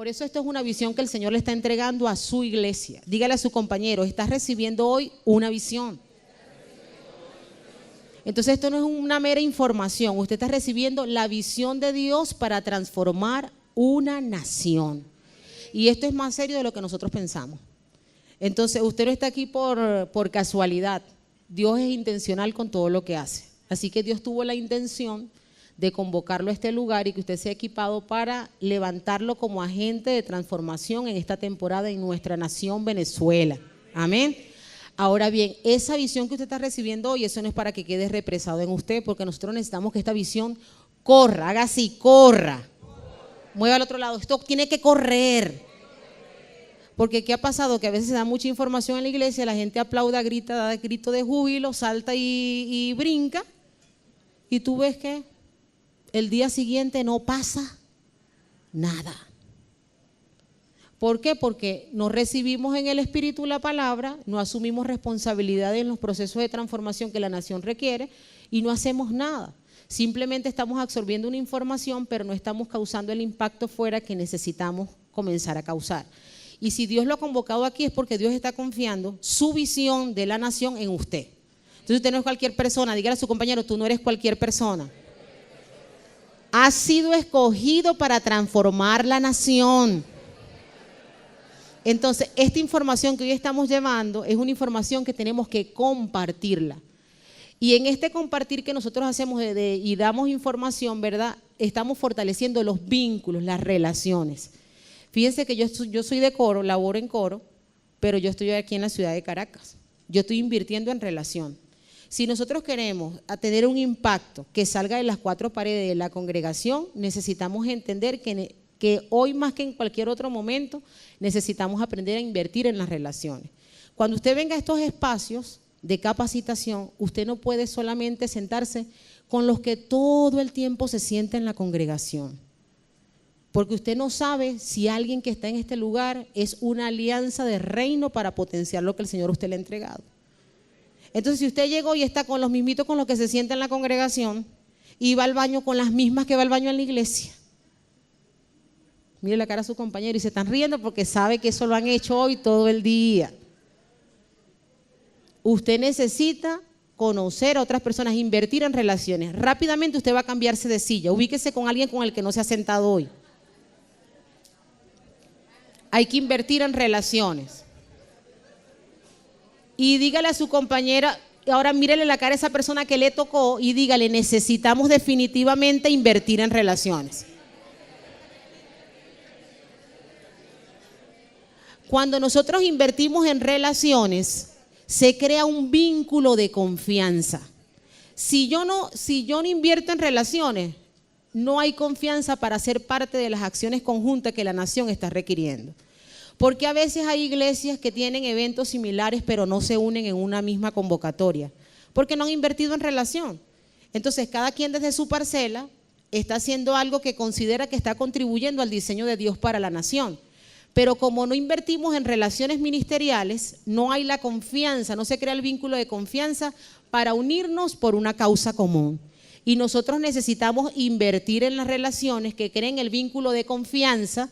Por eso esto es una visión que el Señor le está entregando a su iglesia. Dígale a su compañero, estás recibiendo hoy una visión. Entonces esto no es una mera información, usted está recibiendo la visión de Dios para transformar una nación. Y esto es más serio de lo que nosotros pensamos. Entonces usted no está aquí por casualidad, Dios es intencional con todo lo que hace. Así que Dios tuvo la intención de convocarlo a este lugar y que usted sea equipado para levantarlo como agente de transformación en esta temporada en nuestra nación Venezuela. Amén. Ahora bien, esa visión que usted está recibiendo hoy, eso no es para que quede represado en usted, porque nosotros necesitamos que esta visión corra, haga así, corra. Mueva al otro lado, esto tiene que correr. Porque ¿qué ha pasado? Que a veces se da mucha información en la iglesia, la gente aplauda, grita, da grito de júbilo, salta y brinca, y tú ves que el día siguiente no pasa nada. ¿Por qué? Porque no recibimos en el Espíritu la palabra, no asumimos responsabilidad en los procesos de transformación que la nación requiere y no hacemos nada. Simplemente estamos absorbiendo una información, pero no estamos causando el impacto fuera que necesitamos comenzar a causar. Y si Dios lo ha convocado aquí es porque Dios está confiando su visión de la nación en usted. Entonces usted no es cualquier persona, dígale a su compañero, tú no eres cualquier persona. Has sido escogido para transformar la nación. Entonces, esta información que hoy estamos llevando es una información que tenemos que compartirla. Y en este compartir que nosotros hacemos y damos información, ¿verdad? Estamos fortaleciendo los vínculos, las relaciones. Fíjense que yo soy de coro, laboro en coro, pero yo estoy aquí en la ciudad de Caracas. Yo estoy invirtiendo en relación. Si nosotros queremos tener un impacto que salga de las cuatro paredes de la congregación, necesitamos entender que hoy más que en cualquier otro momento necesitamos aprender a invertir en las relaciones. Cuando usted venga a estos espacios de capacitación, usted no puede solamente sentarse con los que todo el tiempo se sienta en la congregación, porque usted no sabe si alguien que está en este lugar es una alianza de reino para potenciar lo que el Señor a usted le ha entregado. Entonces, si usted llegó y está con los mismitos con los que se sienta en la congregación y va al baño con las mismas que va al baño en la iglesia, mire la cara a su compañero y se están riendo porque sabe que eso lo han hecho hoy todo el día. Usted necesita conocer a otras personas, invertir en relaciones. Rápidamente usted va a cambiarse de silla. Ubíquese con alguien con el que no se ha sentado hoy. Hay que invertir en relaciones. Y dígale a su compañera, ahora mírele la cara a esa persona que le tocó y dígale, necesitamos definitivamente invertir en relaciones. Cuando nosotros invertimos en relaciones, se crea un vínculo de confianza. Si yo no invierto en relaciones, no hay confianza para ser parte de las acciones conjuntas que la nación está requiriendo. Porque a veces hay iglesias que tienen eventos similares, pero no se unen en una misma convocatoria, porque no han invertido en relación. Entonces, cada quien desde su parcela está haciendo algo que considera que está contribuyendo al diseño de Dios para la nación. Pero como no invertimos en relaciones ministeriales, no hay la confianza, no se crea el vínculo de confianza para unirnos por una causa común. Y nosotros necesitamos invertir en las relaciones que creen el vínculo de confianza.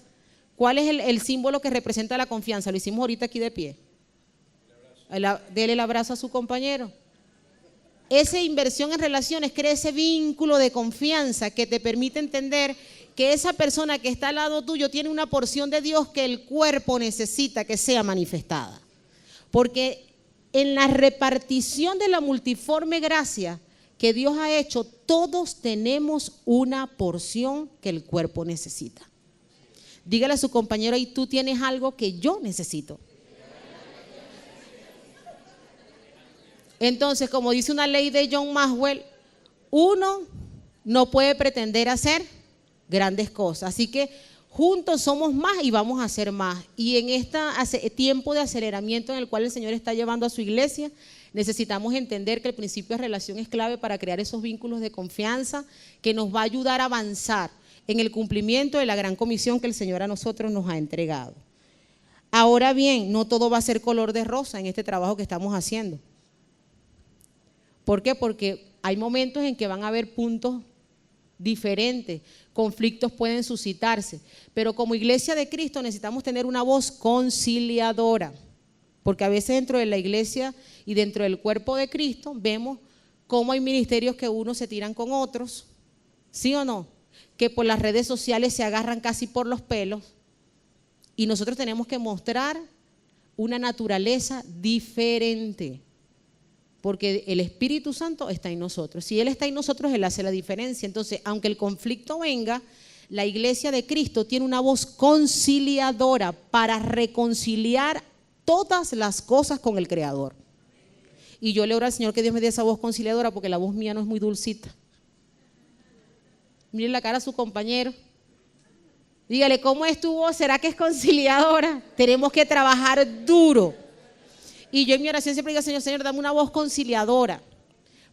¿Cuál es el símbolo que representa la confianza? Lo hicimos ahorita aquí de pie. Dele el abrazo a su compañero. Esa inversión en relaciones crea ese vínculo de confianza que te permite entender que esa persona que está al lado tuyo tiene una porción de Dios que el cuerpo necesita que sea manifestada. Porque en la repartición de la multiforme gracia que Dios ha hecho, todos tenemos una porción que el cuerpo necesita. Dígale a su compañero, y tú tienes algo que yo necesito. Entonces, como dice una ley de John Maxwell, uno no puede pretender hacer grandes cosas. Así que juntos somos más y vamos a hacer más. Y en este tiempo de aceleramiento en el cual el Señor está llevando a su iglesia, necesitamos entender que el principio de relación es clave para crear esos vínculos de confianza que nos va a ayudar a avanzar en el cumplimiento de la gran comisión que el Señor a nosotros nos ha entregado. Ahora bien, no todo va a ser color de rosa en este trabajo que estamos haciendo. ¿Por qué? Porque hay momentos en que van a haber puntos diferente, conflictos pueden suscitarse, pero como iglesia de Cristo necesitamos tener una voz conciliadora, porque a veces dentro de la iglesia y dentro del cuerpo de Cristo vemos cómo hay ministerios que unos se tiran con otros, ¿sí o no? Que por las redes sociales se agarran casi por los pelos, y nosotros tenemos que mostrar una naturaleza diferente, porque el Espíritu Santo está en nosotros. Si Él está en nosotros, Él hace la diferencia. Entonces, aunque el conflicto venga, la iglesia de Cristo tiene una voz conciliadora para reconciliar todas las cosas con el Creador. Y yo le oro al Señor que Dios me dé esa voz conciliadora, porque la voz mía no es muy dulcita. Miren la cara a su compañero. Dígale, ¿cómo es tu voz? ¿Será que es conciliadora? Tenemos que trabajar duro. Y yo en mi oración siempre digo, Señor, dame una voz conciliadora,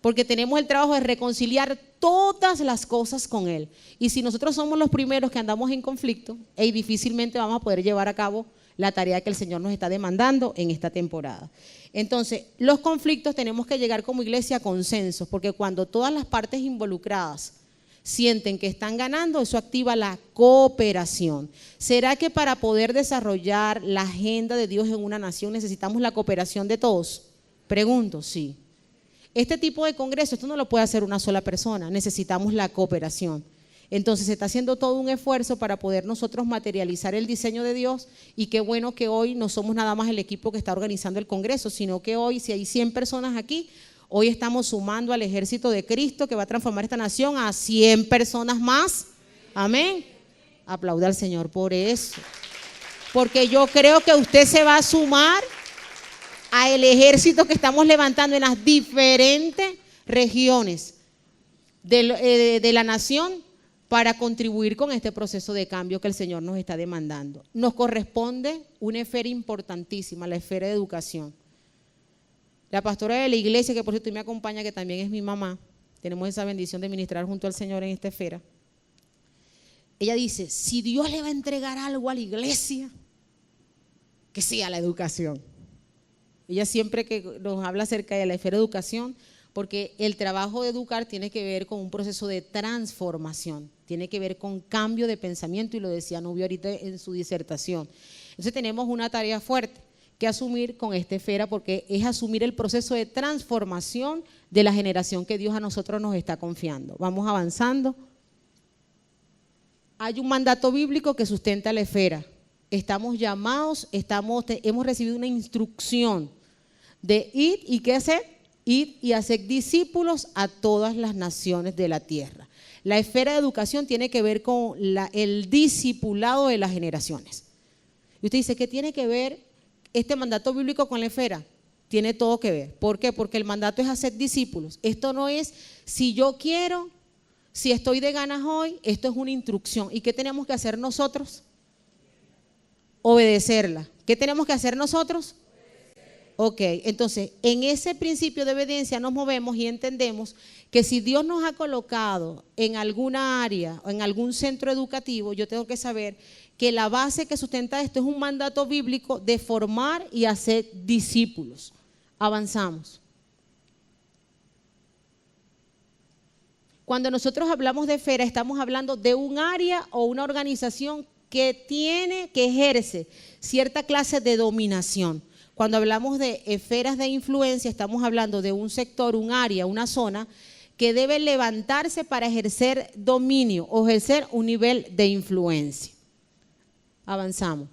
porque tenemos el trabajo de reconciliar todas las cosas con Él. Y si nosotros somos los primeros que andamos en conflicto, difícilmente vamos a poder llevar a cabo la tarea que el Señor nos está demandando en esta temporada. Entonces, los conflictos tenemos que llegar como iglesia a consensos, porque cuando todas las partes involucradas sienten que están ganando, eso activa la cooperación. ¿Será que para poder desarrollar la agenda de Dios en una nación necesitamos la cooperación de todos? Pregunto, sí. Este tipo de congreso, esto no lo puede hacer una sola persona, necesitamos la cooperación. Entonces se está haciendo todo un esfuerzo para poder nosotros materializar el diseño de Dios, y qué bueno que hoy no somos nada más el equipo que está organizando el congreso, sino que hoy, si hay 100 personas aquí, hoy estamos sumando al ejército de Cristo que va a transformar esta nación a 100 personas más. Amén. Aplauda al Señor por eso. Porque yo creo que usted se va a sumar al ejército que estamos levantando en las diferentes regiones de la nación para contribuir con este proceso de cambio que el Señor nos está demandando. Nos corresponde una esfera importantísima, la esfera de educación. La pastora de la iglesia, que por cierto me acompaña, que también es mi mamá, tenemos esa bendición de ministrar junto al Señor en esta esfera. Ella dice, si Dios le va a entregar algo a la iglesia, que sea la educación. Ella siempre que nos habla acerca de la esfera de educación, porque el trabajo de educar tiene que ver con un proceso de transformación, tiene que ver con cambio de pensamiento, y lo decía Nubia ahorita en su disertación. Entonces tenemos una tarea fuerte que asumir con esta esfera, porque es asumir el proceso de transformación de la generación que Dios a nosotros nos está confiando. Vamos avanzando. Hay un mandato bíblico que sustenta la esfera. Estamos llamados, hemos recibido una instrucción de ir y qué hacer, ir y hacer discípulos a todas las naciones de la tierra. La esfera de educación tiene que ver con el discipulado de las generaciones. Y usted dice, ¿qué tiene que ver este mandato bíblico con la esfera? Tiene todo que ver. ¿Por qué? Porque el mandato es hacer discípulos. Esto no es si yo quiero, si estoy de ganas hoy, esto es una instrucción. ¿Y qué tenemos que hacer nosotros? Obedecerla. ¿Qué tenemos que hacer nosotros? Ok, entonces en ese principio de obediencia nos movemos y entendemos que si Dios nos ha colocado en alguna área o en algún centro educativo, yo tengo que saber que la base que sustenta esto es un mandato bíblico de formar y hacer discípulos. Avanzamos. Cuando nosotros hablamos de esfera, estamos hablando de un área o una organización que ejerce cierta clase de dominación. Cuando hablamos de esferas de influencia, estamos hablando de un sector, un área, una zona que debe levantarse para ejercer dominio o ejercer un nivel de influencia. Avanzamos.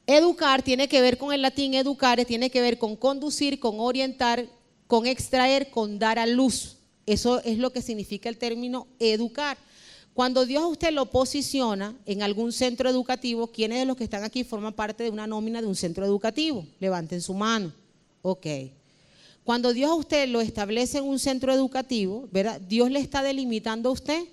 Educar tiene que ver con el latín educare, tiene que ver con conducir, con orientar, con extraer, con dar a luz. Eso es lo que significa el término educar. Cuando Dios a usted lo posiciona en algún centro educativo, ¿quiénes de los que están aquí forman parte de una nómina de un centro educativo? Levanten su mano. Ok. Cuando Dios a usted lo establece en un centro educativo, ¿verdad? Dios le está delimitando a usted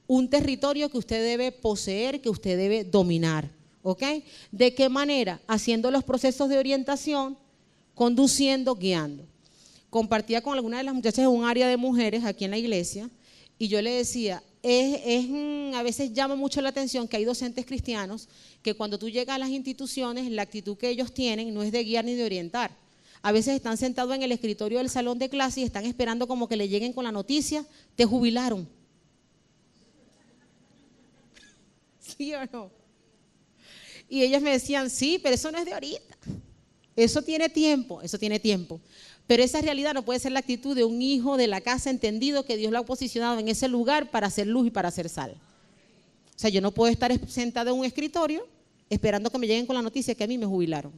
un territorio que usted debe poseer, que usted debe dominar. ¿Ok? ¿De qué manera? Haciendo los procesos de orientación, conduciendo, guiando. Compartía con alguna de las muchachas en un área de mujeres aquí en la iglesia y yo le decía, a veces llama mucho la atención que hay docentes cristianos que cuando tú llegas a las instituciones, la actitud que ellos tienen no es de guiar ni de orientar. A veces están sentados en el escritorio del salón de clase y están esperando como que le lleguen con la noticia, te jubilaron. ¿Sí o no? Y ellos me decían, sí, pero eso no es de ahorita. Eso tiene tiempo, eso tiene tiempo. Pero esa realidad no puede ser la actitud de un hijo de la casa entendido que Dios lo ha posicionado en ese lugar para hacer luz y para hacer sal. O sea, yo no puedo estar sentada en un escritorio esperando que me lleguen con la noticia que a mí me jubilaron.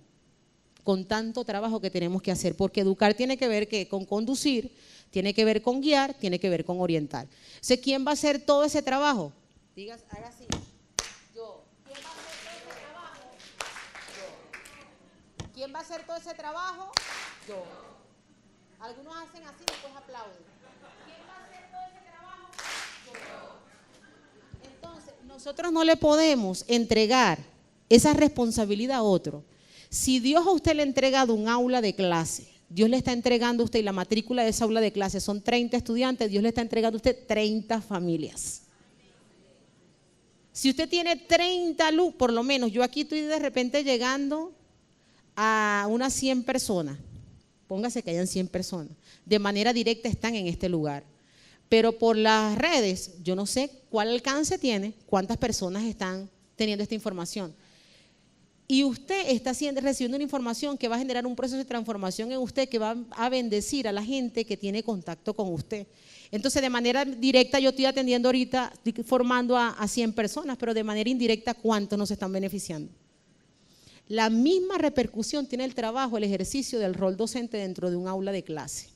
Con tanto trabajo que tenemos que hacer, porque educar tiene que ver con conducir, tiene que ver con guiar, tiene que ver con orientar. Entonces, ¿quién va a hacer todo ese trabajo? Digas, haga así. Yo. ¿Quién va a hacer todo ese trabajo? Yo. ¿Quién va a hacer todo ese trabajo? Yo. Algunos hacen así y después aplauden. ¿Quién va a hacer todo ese trabajo? Yo. Entonces, nosotros no le podemos entregar esa responsabilidad a otro. Si Dios a usted le ha entregado un aula de clase, Dios le está entregando a usted, y la matrícula de esa aula de clase son 30 estudiantes, Dios le está entregando a usted 30 familias. Si usted tiene 30 alumnos, por lo menos, yo aquí estoy de repente llegando a unas 100 personas, póngase que hayan 100 personas, de manera directa están en este lugar. Pero por las redes, yo no sé cuál alcance tiene, cuántas personas están teniendo esta información. Y usted está recibiendo una información que va a generar un proceso de transformación en usted, que va a bendecir a la gente que tiene contacto con usted. Entonces, de manera directa, yo estoy atendiendo ahorita, estoy formando a 100 personas, pero de manera indirecta, ¿cuántos nos están beneficiando? La misma repercusión tiene el trabajo, el ejercicio del rol docente dentro de un aula de clase.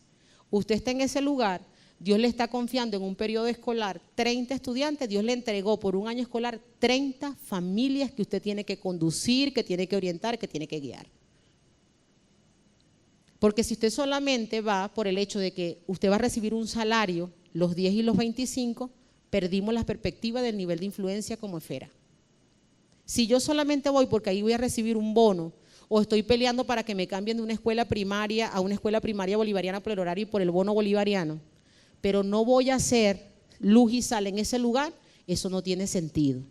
Usted está en ese lugar, Dios le está confiando en un periodo escolar 30 estudiantes, Dios le entregó por un año escolar 30 familias que usted tiene que conducir, que tiene que orientar, que tiene que guiar. Porque si usted solamente va por el hecho de que usted va a recibir un salario los 10 y los 25, perdimos la perspectiva del nivel de influencia como esfera. Si yo solamente voy porque ahí voy a recibir un bono, o estoy peleando para que me cambien de una escuela primaria a una escuela primaria bolivariana por el horario y por el bono bolivariano, pero no voy a hacer luz y sal en ese lugar, eso no tiene sentido.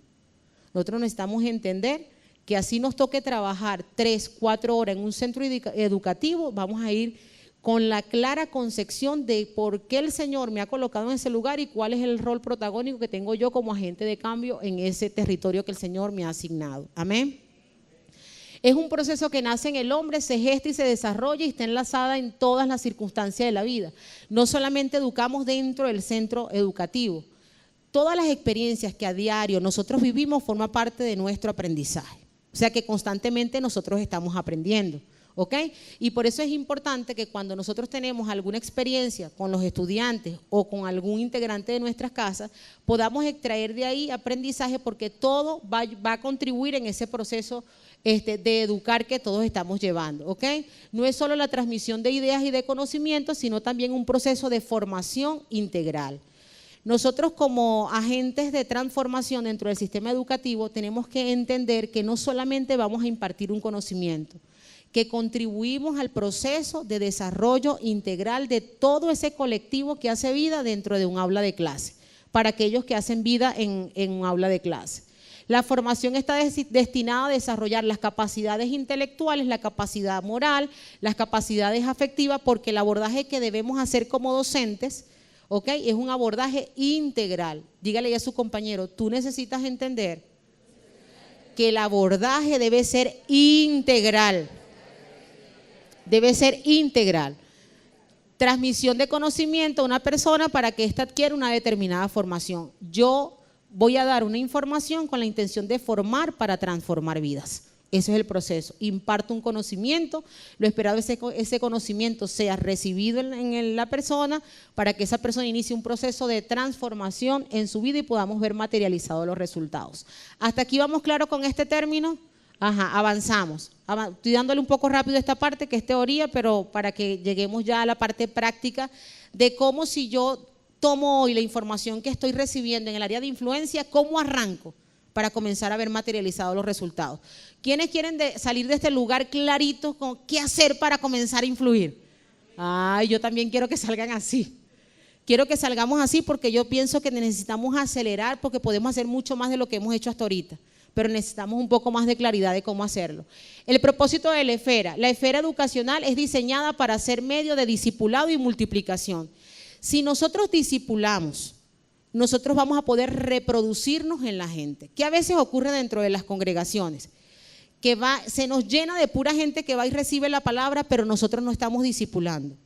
Nosotros necesitamos entender que así nos toque trabajar 3, 4 horas en un centro educativo, vamos a ir con la clara concepción de por qué el Señor me ha colocado en ese lugar y cuál es el rol protagónico que tengo yo como agente de cambio en ese territorio que el Señor me ha asignado. Amén. Es un proceso que nace en el hombre, se gesta y se desarrolla y está enlazada en todas las circunstancias de la vida. No solamente educamos dentro del centro educativo, todas las experiencias que a diario nosotros vivimos forman parte de nuestro aprendizaje. O sea que constantemente nosotros estamos aprendiendo, ¿ok? Y por eso es importante que cuando nosotros tenemos alguna experiencia con los estudiantes o con algún integrante de nuestras casas, podamos extraer de ahí aprendizaje, porque todo va a contribuir en ese proceso de educar que todos estamos llevando, ¿ok? No es solo la transmisión de ideas y de conocimientos, sino también un proceso de formación integral. Nosotros como agentes de transformación dentro del sistema educativo tenemos que entender que no solamente vamos a impartir un conocimiento, que contribuimos al proceso de desarrollo integral de todo ese colectivo que hace vida dentro de un aula de clase, para aquellos que hacen vida en un aula de clase. La formación está destinada a desarrollar las capacidades intelectuales, la capacidad moral, las capacidades afectivas, porque el abordaje que debemos hacer como docentes, ¿ok?, es un abordaje integral. Dígale a su compañero, tú necesitas entender que el abordaje debe ser integral. Debe ser integral. Transmisión de conocimiento a una persona para que ésta adquiera una determinada formación. Yo voy a dar una información con la intención de formar para transformar vidas. Ese es el proceso. Imparto un conocimiento, lo esperado es que ese conocimiento sea recibido en la persona para que esa persona inicie un proceso de transformación en su vida y podamos ver materializados los resultados. ¿Hasta aquí vamos claro con este término? Ajá, avanzamos. Estoy dándole un poco rápido esta parte que es teoría, pero para que lleguemos ya a la parte práctica de cómo, si yo tomo hoy la información que estoy recibiendo en el área de influencia, ¿cómo arranco para comenzar a ver materializados los resultados? ¿Quiénes quieren salir de este lugar clarito con qué hacer para comenzar a influir? Ay, yo también quiero que salgan así. Quiero que salgamos así porque yo pienso que necesitamos acelerar, porque podemos hacer mucho más de lo que hemos hecho hasta ahorita. pero necesitamos un poco más de claridad de cómo hacerlo. El propósito de la esfera educacional es diseñada para ser medio de discipulado y multiplicación. Si nosotros discipulamos, nosotros vamos a poder reproducirnos en la gente. ¿Qué a veces ocurre dentro de las congregaciones? Que se nos llena de pura gente que va y recibe la palabra, pero nosotros no estamos discipulando.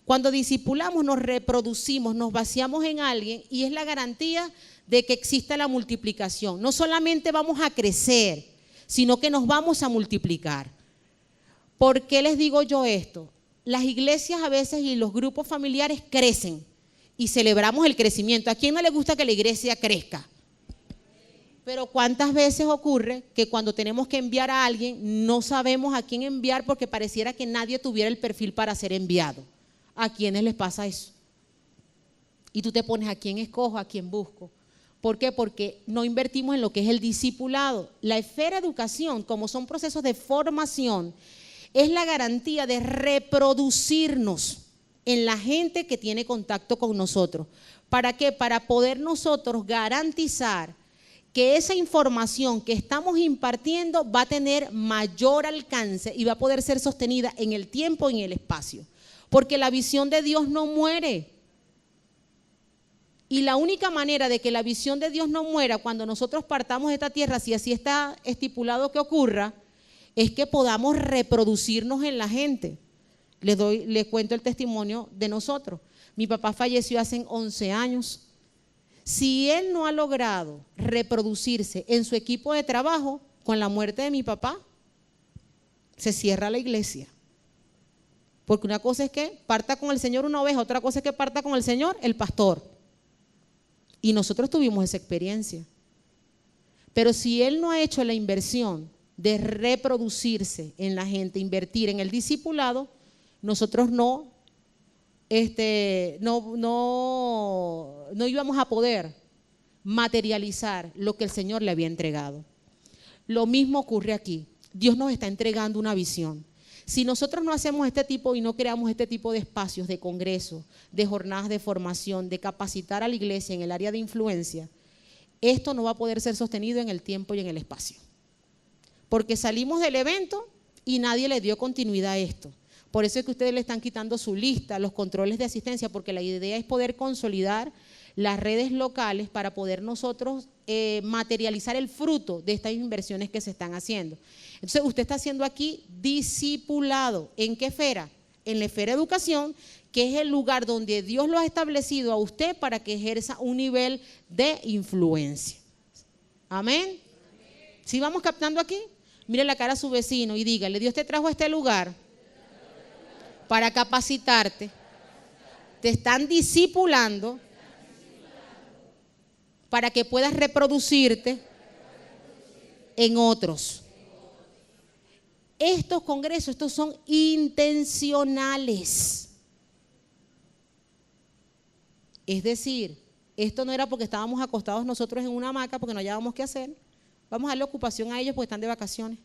Cuando discipulamos nos reproducimos, nos vaciamos en alguien y es la garantía de que exista la multiplicación. No solamente vamos a crecer, sino que nos vamos a multiplicar. ¿Por qué les digo yo esto? Las iglesias a veces y los grupos familiares crecen y celebramos el crecimiento. ¿A quién no le gusta que la iglesia crezca? Pero ¿cuántas veces ocurre que cuando tenemos que enviar a alguien no sabemos a quién enviar porque pareciera que nadie tuviera el perfil para ser enviado? ¿A quiénes les pasa eso? Y tú te pones a quién escojo, a quién busco. ¿Por qué? Porque no invertimos en lo que es el discipulado. La esfera educación, como son procesos de formación, es la garantía de reproducirnos en la gente que tiene contacto con nosotros. ¿Para qué? Para poder nosotros garantizar que esa información que estamos impartiendo va a tener mayor alcance y va a poder ser sostenida en el tiempo y en el espacio. Porque la visión de Dios no muere. Y la única manera de que la visión de Dios no muera cuando nosotros partamos de esta tierra, si así está estipulado que ocurra, es que podamos reproducirnos en la gente. Les cuento el testimonio de nosotros. Mi papá falleció hace 11 años. Si él no ha logrado reproducirse en su equipo de trabajo, con la muerte de mi papá, se cierra la iglesia. Porque una cosa es que parta con el Señor una oveja, otra cosa es que parta con el Señor el pastor. Y nosotros tuvimos esa experiencia. Pero si él no ha hecho la inversión de reproducirse en la gente, invertir en el discipulado, nosotros no íbamos a poder materializar lo que el Señor le había entregado. Lo mismo ocurre aquí. Dios nos está entregando una visión. Si nosotros no hacemos este tipo y no creamos este tipo de espacios de congresos, de jornadas de formación, de capacitar a la iglesia en el área de influencia, esto no va a poder ser sostenido en el tiempo y en el espacio. Porque salimos del evento y nadie le dio continuidad a esto. Por eso es que ustedes le están quitando su lista, los controles de asistencia, porque la idea es poder consolidar las redes locales para poder nosotros materializar el fruto de estas inversiones que se están haciendo. Entonces usted está haciendo aquí discipulado. ¿En qué esfera? En la esfera educación, que es el lugar donde Dios lo ha establecido a usted para que ejerza un nivel de influencia. Amén. ¿Sí vamos captando aquí? Mire la cara a su vecino y dígale: Dios te trajo a este lugar para capacitarte. Te están discipulando para que puedas reproducirte en otros. Estos congresos, estos son intencionales. Es decir, esto no era porque estábamos acostados nosotros en una hamaca porque no hallábamos qué hacer. Vamos a darle ocupación a ellos porque están de vacaciones.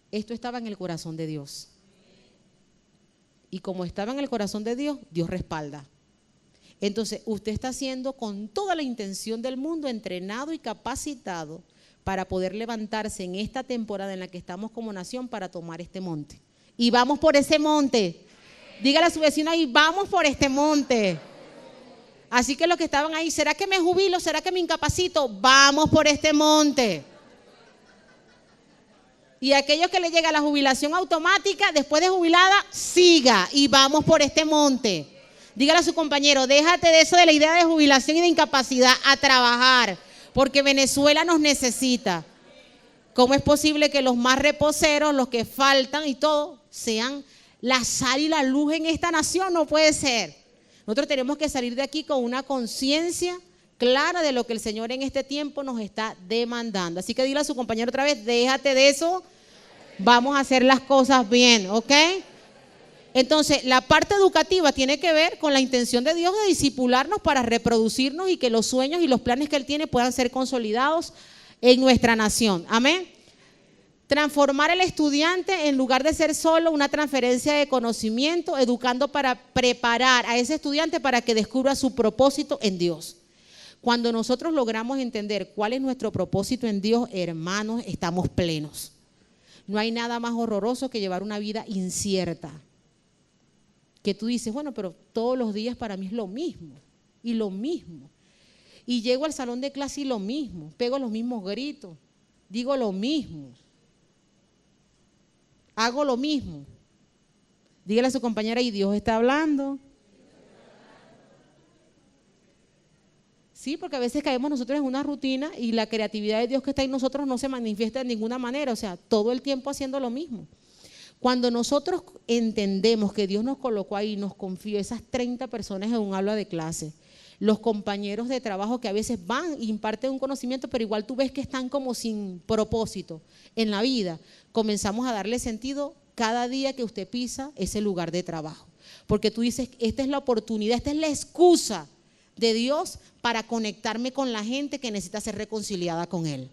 Esto estaba en el corazón de Dios. Y como estaba en el corazón de Dios, Dios respalda. Entonces, usted está siendo con toda la intención del mundo entrenado y capacitado para poder levantarse en esta temporada en la que estamos como nación para tomar este monte. Y vamos por ese monte. Dígale a su vecino ahí: vamos por este monte. Así que los que estaban ahí: ¿será que me jubilo? ¿Será que me incapacito? Vamos por este monte. Y aquellos que le llega la jubilación automática, después de jubilada, siga y vamos por este monte. Dígale a su compañero: déjate de eso de la idea de jubilación y de incapacidad, a trabajar, porque Venezuela nos necesita. ¿Cómo es posible que los más reposeros, los que faltan y todo, sean la sal y la luz en esta nación? No puede ser. Nosotros tenemos que salir de aquí con una conciencia clara de lo que el Señor en este tiempo nos está demandando. Así que dile a su compañero otra vez: déjate de eso, vamos a hacer las cosas bien, ¿ok? Entonces, la parte educativa tiene que ver con la intención de Dios de discipularnos para reproducirnos y que los sueños y los planes que Él tiene puedan ser consolidados en nuestra nación. Amén. Transformar al estudiante en lugar de ser solo una transferencia de conocimiento, educando para preparar a ese estudiante para que descubra su propósito en Dios. Cuando nosotros logramos entender cuál es nuestro propósito en Dios, hermanos, estamos plenos. No hay nada más horroroso que llevar una vida incierta. Que tú dices, bueno, pero todos los días para mí es lo mismo y lo mismo. Y llego al salón de clase y lo mismo, pego los mismos gritos, digo lo mismo, hago lo mismo. Dígale a su compañera, y Dios está hablando. Sí, porque a veces caemos nosotros en una rutina y la creatividad de Dios que está en nosotros no se manifiesta de ninguna manera, o sea, todo el tiempo haciendo lo mismo. Cuando nosotros entendemos que Dios nos colocó ahí, nos confió esas 30 personas en un aula de clase, los compañeros de trabajo que a veces van e imparten un conocimiento, pero igual tú ves que están como sin propósito en la vida, comenzamos a darle sentido cada día que usted pisa ese lugar de trabajo. Porque tú dices, esta es la oportunidad, esta es la excusa de Dios para conectarme con la gente que necesita ser reconciliada con Él.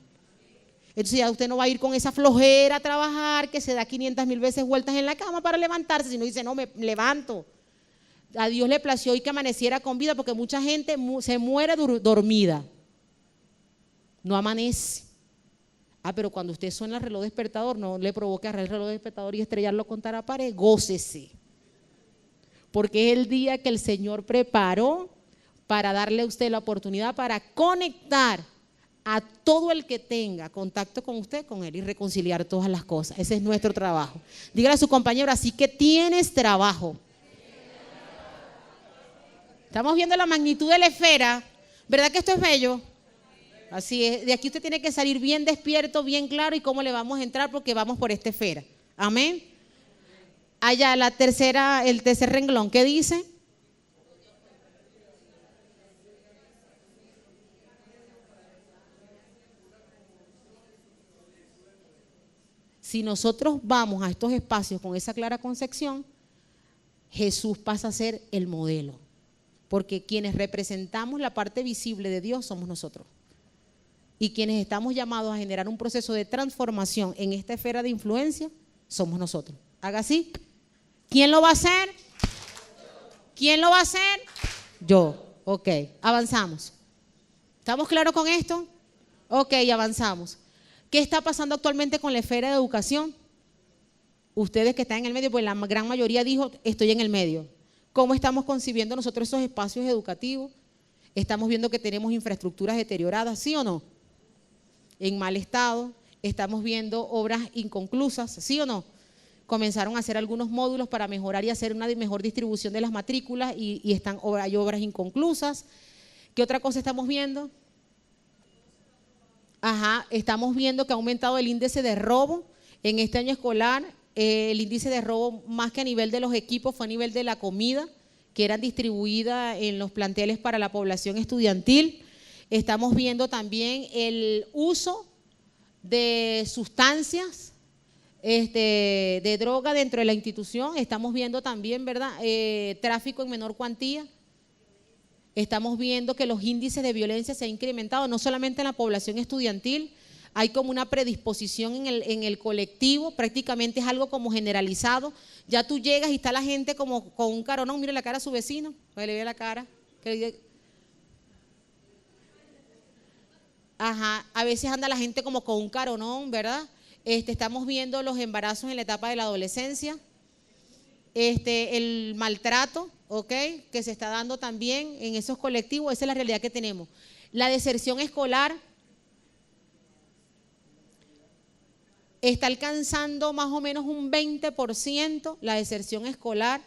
Entonces ya usted no va a ir con esa flojera a trabajar, que se da 500,000 veces vueltas en la cama para levantarse, sino dice, no, me levanto. A Dios le plació hoy que amaneciera con vida, porque mucha gente se muere dormida, no amanece. Pero cuando usted suena el reloj despertador, no le provoque agarrar el reloj despertador y estrellarlo contra la pared, gócese, porque es el día que el Señor preparó para darle a usted la oportunidad para conectar a todo el que tenga contacto con usted, con Él, y reconciliar todas las cosas. Ese es nuestro trabajo. Dígale a su compañero, así que tienes trabajo. Estamos viendo la magnitud de la esfera, ¿verdad que esto es bello? Así es, de aquí usted tiene que salir bien despierto, bien claro, y cómo le vamos a entrar, porque vamos por esta esfera. Amén. Allá el tercer renglón, ¿qué dice? Si nosotros vamos a estos espacios con esa clara concepción, Jesús pasa a ser el modelo, porque quienes representamos la parte visible de Dios somos nosotros, y quienes estamos llamados a generar un proceso de transformación en esta esfera de influencia somos nosotros. Haga así. ¿Quién lo va a hacer? ¿Quién lo va a hacer? Yo. Ok, avanzamos. ¿Estamos claros con esto? Ok, avanzamos. ¿Qué está pasando actualmente con la esfera de educación? Ustedes que están en el medio, pues la gran mayoría dijo, estoy en el medio. ¿Cómo estamos concibiendo nosotros esos espacios educativos? Estamos viendo que tenemos infraestructuras deterioradas, ¿sí o no? En mal estado. Estamos viendo obras inconclusas, ¿sí o no? Comenzaron a hacer algunos módulos para mejorar y hacer una mejor distribución de las matrículas y hay obras inconclusas. ¿Qué otra cosa estamos viendo? Estamos viendo que ha aumentado el índice de robo en este año escolar. El índice de robo, más que a nivel de los equipos, fue a nivel de la comida que eran distribuidas en los planteles para la población estudiantil. Estamos viendo también el uso de sustancias, de droga dentro de la institución. Estamos viendo también, ¿verdad?, tráfico en menor cuantía. Estamos viendo que los índices de violencia se han incrementado, no solamente en la población estudiantil, hay como una predisposición en el colectivo, prácticamente es algo como generalizado. Ya tú llegas y está la gente como con un caronón, mire la cara a su vecino, le ve la cara. A veces anda la gente como con un caronón, ¿verdad? Estamos viendo los embarazos en la etapa de la adolescencia, el maltrato, que se está dando también en esos colectivos. Esa es la realidad que tenemos. La deserción escolar está alcanzando más o menos un 20%, la deserción escolar.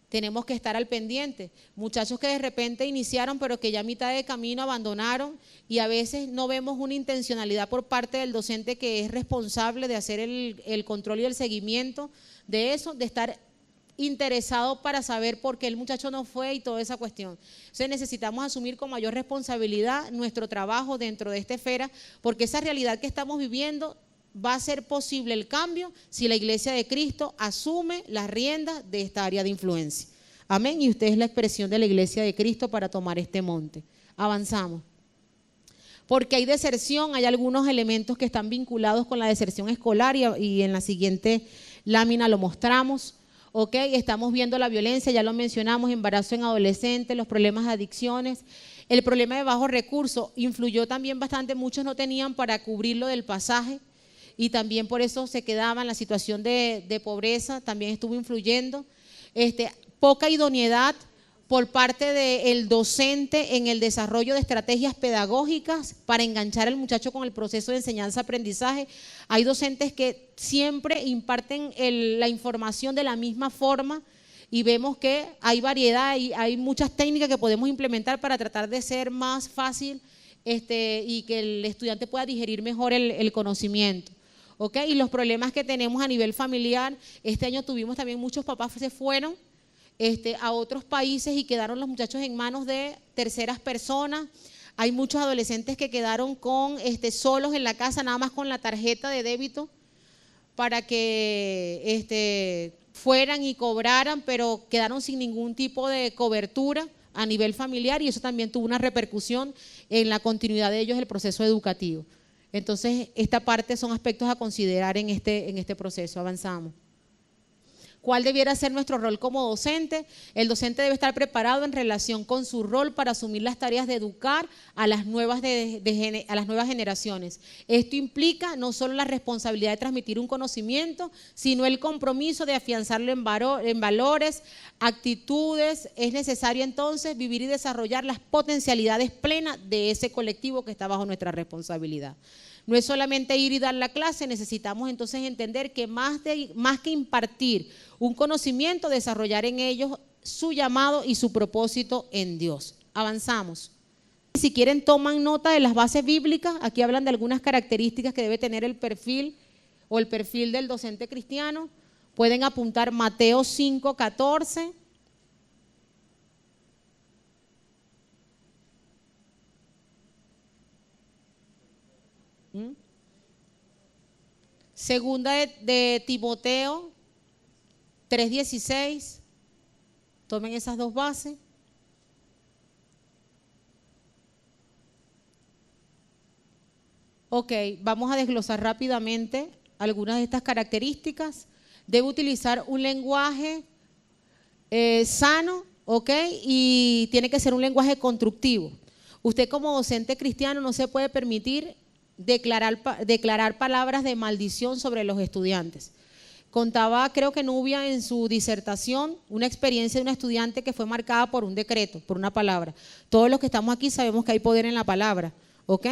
Tenemos que estar al pendiente. Muchachos que de repente iniciaron, pero que ya a mitad de camino abandonaron, y a veces no vemos una intencionalidad por parte del docente que es responsable de hacer el control y el seguimiento de eso, de estar interesado para saber por qué el muchacho no fue y toda esa cuestión. Entonces necesitamos asumir con mayor responsabilidad nuestro trabajo dentro de esta esfera, porque esa realidad que estamos viviendo va a ser posible el cambio si la Iglesia de Cristo asume las riendas de esta área de influencia. Amén. Y usted es la expresión de la Iglesia de Cristo para tomar este monte. Avanzamos. porque hay deserción, hay algunos elementos que están vinculados con la deserción escolar y en la siguiente lámina lo mostramos. ¿Ok? Estamos viendo la violencia, ya lo mencionamos, embarazo en adolescentes, los problemas de adicciones. El problema de bajos recursos influyó también bastante, muchos no tenían para cubrirlo del pasaje y también por eso se quedaban, la situación de pobreza también estuvo influyendo. Poca idoneidad por parte del docente en el desarrollo de estrategias pedagógicas para enganchar al muchacho con el proceso de enseñanza-aprendizaje. Hay docentes que siempre imparten la información de la misma forma y vemos que hay variedad y hay muchas técnicas que podemos implementar para tratar de ser más fácil y que el estudiante pueda digerir mejor el conocimiento. ¿Okay? Y los problemas que tenemos a nivel familiar, este año tuvimos también muchos papás que se fueron a otros países y quedaron los muchachos en manos de terceras personas. Hay muchos adolescentes que quedaron solos en la casa, nada más con la tarjeta de débito para que fueran y cobraran, pero quedaron sin ningún tipo de cobertura a nivel familiar y eso también tuvo una repercusión en la continuidad de ellos el proceso educativo. Entonces, esta parte son aspectos a considerar en este proceso. Avanzamos. ¿Cuál debiera ser nuestro rol como docente? El docente debe estar preparado en relación con su rol para asumir las tareas de educar a las nuevas generaciones. Esto implica no solo la responsabilidad de transmitir un conocimiento, sino el compromiso de afianzarlo en valores, actitudes. Es necesario entonces vivir y desarrollar las potencialidades plenas de ese colectivo que está bajo nuestra responsabilidad. No es solamente ir y dar la clase, necesitamos entonces entender que más que impartir un conocimiento, desarrollar en ellos su llamado y su propósito en Dios. Avanzamos. Si quieren toman nota de las bases bíblicas, aquí hablan de algunas características que debe tener el perfil o el perfil del docente cristiano. Pueden apuntar Mateo 5:14. Segunda de Timoteo 3:16. Tomen esas dos bases. Ok, vamos a desglosar rápidamente algunas de estas características. Debe utilizar un lenguaje sano, ok, y tiene que ser un lenguaje constructivo. Usted como docente cristiano no se puede permitir declarar palabras de maldición sobre los estudiantes. Contaba, creo que Nubia en su disertación, una experiencia de una estudiante que fue marcada por un decreto, por una palabra. Todos los que estamos aquí sabemos que hay poder en la palabra, ¿ok?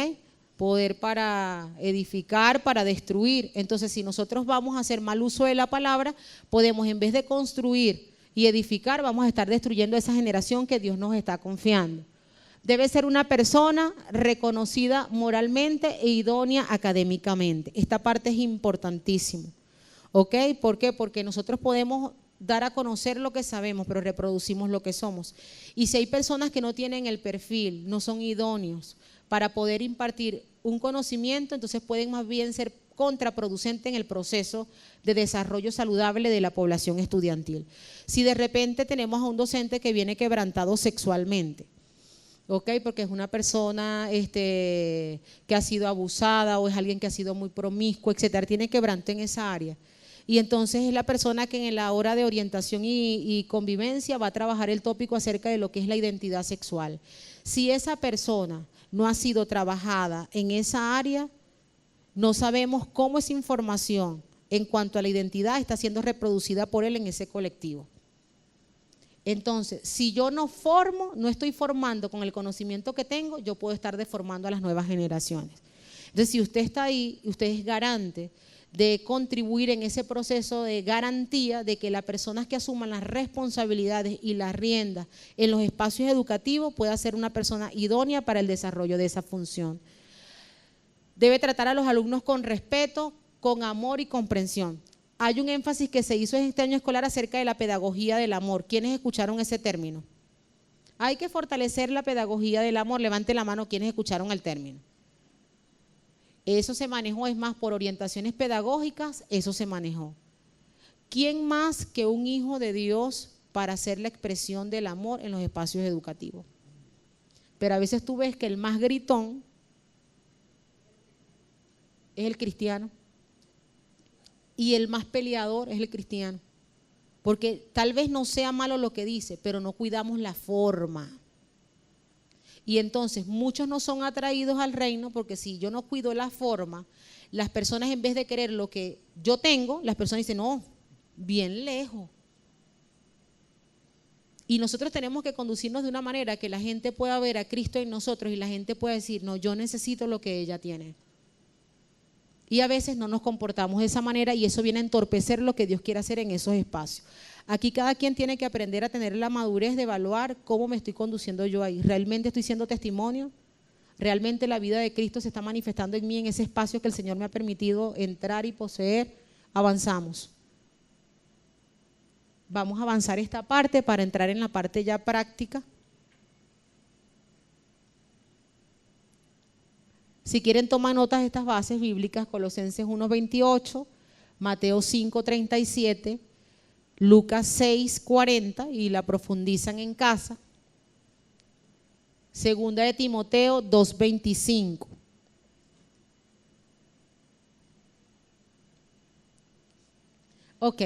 Poder para edificar, para destruir. Entonces, si nosotros vamos a hacer mal uso de la palabra, podemos, en vez de construir y edificar, vamos a estar destruyendo esa generación que Dios nos está confiando. Debe ser una persona reconocida moralmente e idónea académicamente. Esta parte es importantísima. ¿Ok? ¿Por qué? Porque nosotros podemos dar a conocer lo que sabemos, pero reproducimos lo que somos. Y si hay personas que no tienen el perfil, no son idóneos para poder impartir un conocimiento, entonces pueden más bien ser contraproducentes en el proceso de desarrollo saludable de la población estudiantil. Si de repente tenemos a un docente que viene quebrantado sexualmente, ¿ok? Porque es una persona que ha sido abusada o es alguien que ha sido muy promiscuo, etcétera, tiene quebranto en esa área. Y entonces es la persona que en la hora de orientación y convivencia va a trabajar el tópico acerca de lo que es la identidad sexual. Si esa persona no ha sido trabajada en esa área, no sabemos cómo esa información en cuanto a la identidad está siendo reproducida por él en ese colectivo. Entonces, si yo no formo, no estoy formando con el conocimiento que tengo, yo puedo estar deformando a las nuevas generaciones. Entonces, si usted está ahí, usted es garante de contribuir en ese proceso de garantía de que las personas que asuman las responsabilidades y las riendas en los espacios educativos pueda ser una persona idónea para el desarrollo de esa función. Debe tratar a los alumnos con respeto, con amor y comprensión. Hay un énfasis que se hizo en este año escolar acerca de la pedagogía del amor. ¿Quiénes escucharon ese término? Hay que fortalecer la pedagogía del amor. Levante la mano quienes escucharon el término. Eso se manejó, es más, por orientaciones pedagógicas, eso se manejó. ¿Quién más que un hijo de Dios para hacer la expresión del amor en los espacios educativos? Pero a veces tú ves que el más gritón es el cristiano. Y el más peleador es el cristiano. Porque tal vez no sea malo lo que dice, pero no cuidamos la forma. Y entonces muchos no son atraídos al reino porque si yo no cuido la forma, las personas en vez de querer lo que yo tengo, las personas dicen, no, bien lejos. Y nosotros tenemos que conducirnos de una manera que la gente pueda ver a Cristo en nosotros y la gente pueda decir, no, yo necesito lo que ella tiene. Y a veces no nos comportamos de esa manera y eso viene a entorpecer lo que Dios quiere hacer en esos espacios. Aquí cada quien tiene que aprender a tener la madurez de evaluar cómo me estoy conduciendo yo ahí. ¿Realmente estoy siendo testimonio? ¿Realmente la vida de Cristo se está manifestando en mí en ese espacio que el Señor me ha permitido entrar y poseer? Avanzamos. Vamos a avanzar esta parte para entrar en la parte ya práctica. Si quieren tomar notas de estas bases bíblicas, Colosenses 1:28, Mateo 5:37, Lucas 6:40 y la profundizan en casa. Segunda de Timoteo 2:25. Ok,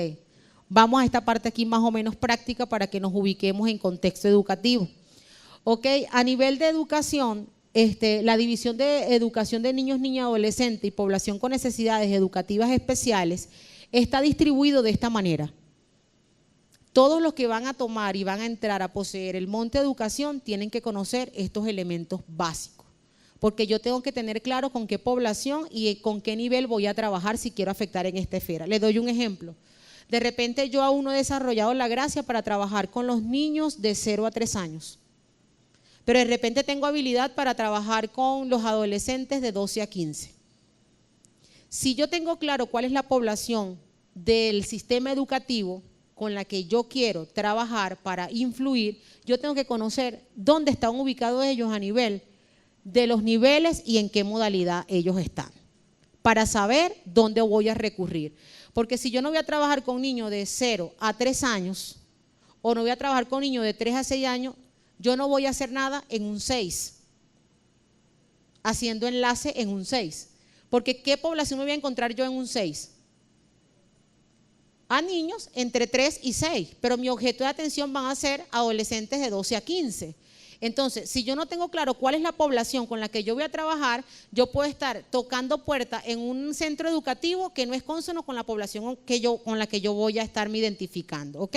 vamos a esta parte aquí más o menos práctica para que nos ubiquemos en contexto educativo. Ok, a nivel de educación, la división de educación de niños, niñas, adolescentes y población con necesidades educativas especiales está distribuido de esta manera. Todos los que van a tomar y van a entrar a poseer el monte de educación tienen que conocer estos elementos básicos, porque yo tengo que tener claro con qué población y con qué nivel voy a trabajar si quiero afectar en esta esfera. Le doy un ejemplo. De repente yo aún no he desarrollado la gracia para trabajar con los niños de 0 a 3 años, pero de repente tengo habilidad para trabajar con los adolescentes de 12 a 15. Si yo tengo claro cuál es la población del sistema educativo con la que yo quiero trabajar para influir, yo tengo que conocer dónde están ubicados ellos a nivel de los niveles y en qué modalidad ellos están, para saber dónde voy a recurrir. Porque si yo no voy a trabajar con niños de 0 a 3 años, o no voy a trabajar con niños de 3 a 6 años, yo no voy a hacer nada en un 6, haciendo enlace en un 6. Porque ¿qué población me voy a encontrar yo en un 6? A niños entre 3 y 6, pero mi objeto de atención van a ser adolescentes de 12 a 15. Entonces, si yo no tengo claro cuál es la población con la que yo voy a trabajar, yo puedo estar tocando puertas en un centro educativo que no es consono con la población con la que yo voy a estarme identificando, ¿ok?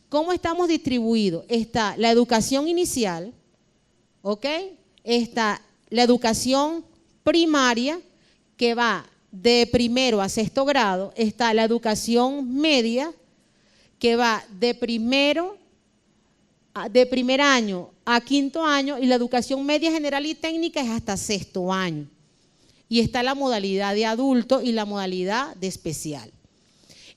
¿Cómo estamos distribuidos? Está la educación inicial, ¿ok? Está la educación primaria, que va de primero a 6º grado. Está la educación media, que va de primer año a 5º año, y la educación media general y técnica es hasta 6º año. Y está la modalidad de adulto y la modalidad de especial.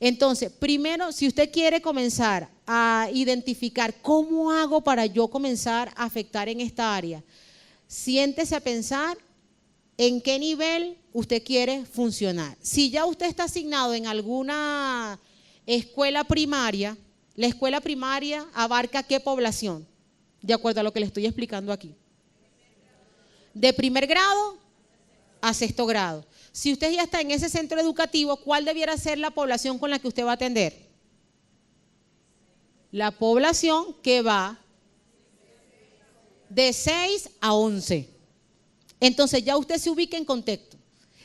Entonces, primero, si usted quiere comenzar a identificar cómo hago para yo comenzar a afectar en esta área, siéntese a pensar en qué nivel usted quiere funcionar. Si ya usted está asignado en alguna escuela primaria, la escuela primaria abarca ¿qué población? De acuerdo a lo que le estoy explicando aquí. De primer grado a 6º grado. Si usted ya está en ese centro educativo, ¿cuál debiera ser la población con la que usted va a atender? La población que va de 6 a 11. Entonces ya usted se ubica en contexto.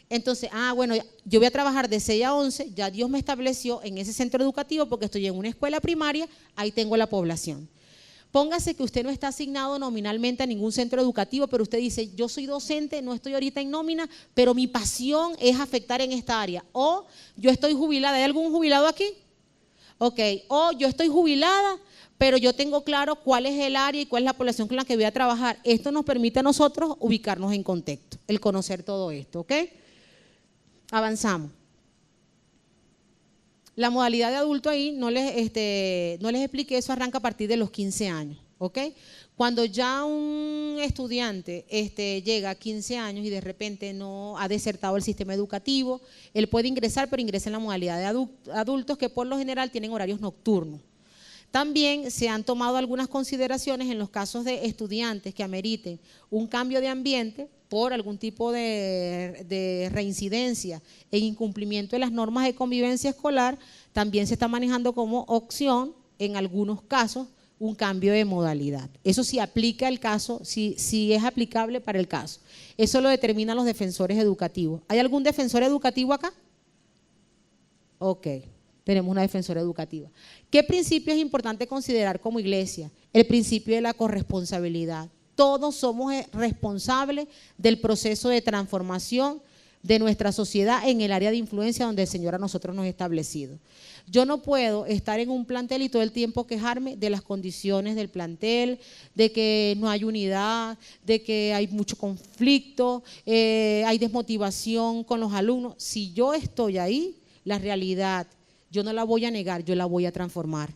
Entonces, bueno, yo voy a trabajar de 6 a 11, ya Dios me estableció en ese centro educativo porque estoy en una escuela primaria, ahí tengo la población. Póngase que usted no está asignado nominalmente a ningún centro educativo, pero usted dice, yo soy docente, no estoy ahorita en nómina, pero mi pasión es afectar en esta área. O yo estoy jubilada, ¿hay algún jubilado aquí? Ok, o yo estoy jubilada, pero yo tengo claro cuál es el área y cuál es la población con la que voy a trabajar. Esto nos permite a nosotros ubicarnos en contexto, el conocer todo esto, ¿ok? Avanzamos. La modalidad de adulto ahí, no les expliqué, eso arranca a partir de los 15 años, ¿ok? Cuando ya un estudiante llega a 15 años y de repente no ha desertado el sistema educativo, él puede ingresar, pero ingresa en la modalidad de adultos que por lo general tienen horarios nocturnos. También se han tomado algunas consideraciones en los casos de estudiantes que ameriten un cambio de ambiente, por algún tipo de reincidencia en incumplimiento de las normas de convivencia escolar, también se está manejando como opción, en algunos casos, un cambio de modalidad. Eso sí aplica el caso, sí es aplicable para el caso. Eso lo determinan los defensores educativos. ¿Hay algún defensor educativo acá? Ok, tenemos una defensora educativa. ¿Qué principio es importante considerar como iglesia? El principio de la corresponsabilidad. Todos somos responsables del proceso de transformación de nuestra sociedad en el área de influencia donde el Señor a nosotros nos ha establecido. Yo no puedo estar en un plantel y todo el tiempo quejarme de las condiciones del plantel, de que no hay unidad, de que hay mucho conflicto, hay desmotivación con los alumnos. Si yo estoy ahí, la realidad, yo no la voy a negar, yo la voy a transformar.